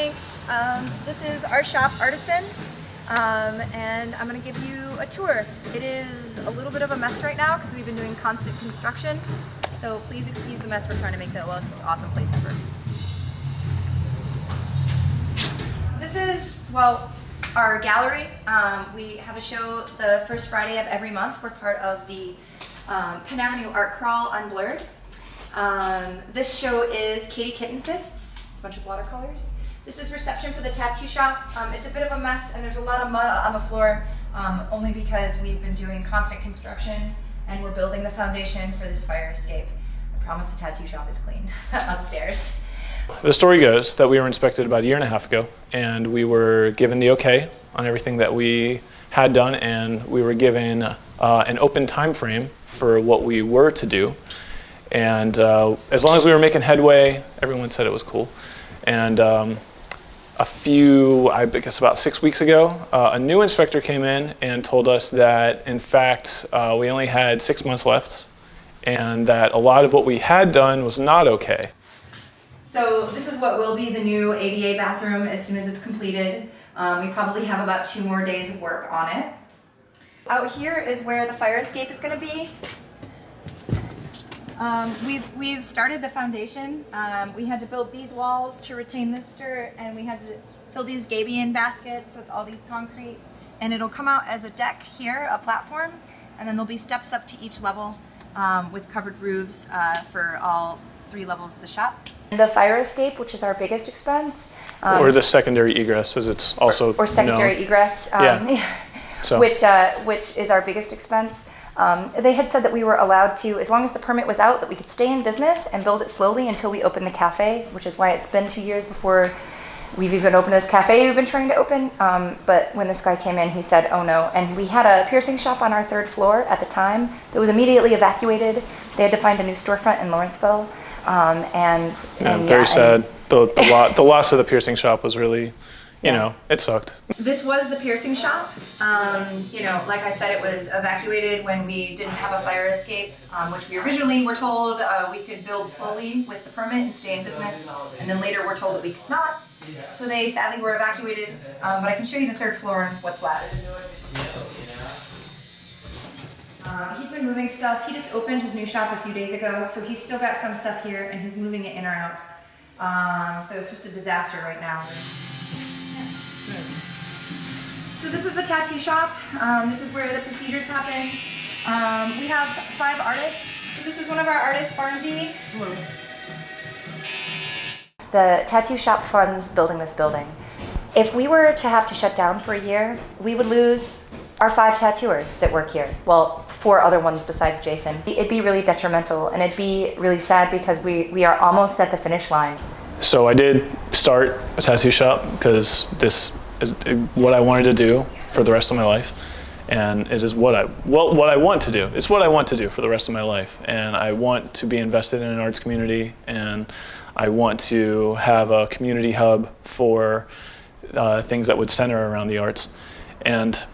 Thanks. This is our shop, Artisan, and I'm going to give you a tour. It is a little bit of a mess right now because we've been doing constant construction, so please excuse the mess. We're trying to make the most awesome place ever. This is, well, our gallery. We have a show the first Friday of every month. We're part of the Penn Avenue Art Crawl Unblurred. This show is Katie Kitten Fists. It's a bunch of watercolors. This is reception for the tattoo shop. It's a bit of a mess and there's a lot of mud on the floor, only because we've been doing constant construction and we're building the foundation for this fire escape. I promise the tattoo shop is clean upstairs. The story goes that we were inspected about a year and a half ago, and we were given the okay on everything that we had done, and we were given an open time frame for what we were to do. And as long as we were making headway, everyone said it was cool. And I guess about 6 weeks ago, a new inspector came in and told us that, in fact, we only had 6 months left, and that a lot of what we had done was not okay. So this is what will be the new ADA bathroom as soon as it's completed. We probably have about 2 more days of work on it. Out here is where the fire escape is going to be. We've started the foundation. We had to build these walls to retain this dirt, and we had to fill these gabion baskets with all these concrete. And it'll come out as a deck here, a platform, and then there'll be steps up to each level with covered roofs for all 3 levels of the shop. The fire escape, which is our biggest expense. Or the secondary egress, as it's also or secondary known. Egress, So. which is our biggest expense. They had said that we were allowed to, as long as the permit was out, that we could stay in business and build it slowly until we open the cafe, which is why it's been 2 years before we've even opened this cafe we've been trying to open. But when this guy came in, he said, oh no. And we had a piercing shop on our 3rd floor at the time that was immediately evacuated. They had to find a new storefront in Lawrenceville. Very sad. The loss of the piercing shop was really, you know, it sucked. This was the piercing shop. You know, like I said, it was evacuated when we didn't have a fire escape, which we originally were told we could build slowly with the permit and stay in business, and then later we're told that we could not. So they sadly were evacuated, but I can show you the 3rd floor and what's left. He's been moving stuff. He just opened his new shop a few days ago, so he's still got some stuff here and he's moving it in or out. So it's just a disaster right now. So this is the tattoo shop. This is where the procedures happen. We have 5 artists. So this is one of our artists, Barnesy. Hello. The tattoo shop funds building this building. If we were to have to shut down for a year, we would lose our 5 tattooers that work here. Well, 4 other ones besides Jason. It'd be really detrimental, and it'd be really sad because we are almost at the finish line. So I did start a tattoo shop because this is what I wanted to do for the rest of my life, and it is what I want to do. It's what I want to do for the rest of my life, and I want to be invested in an arts community, and I want to have a community hub for things that would center around the arts, and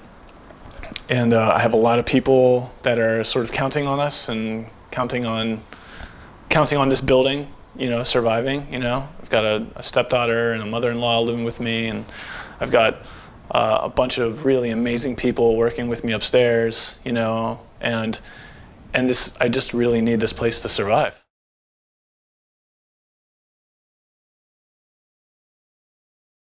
I have a lot of people that are sort of counting on us and counting on this building, you know, surviving. You know, I've got a stepdaughter and a mother-in-law living with me, and I've got a bunch of really amazing people working with me upstairs, you know, and I just really need this place to survive.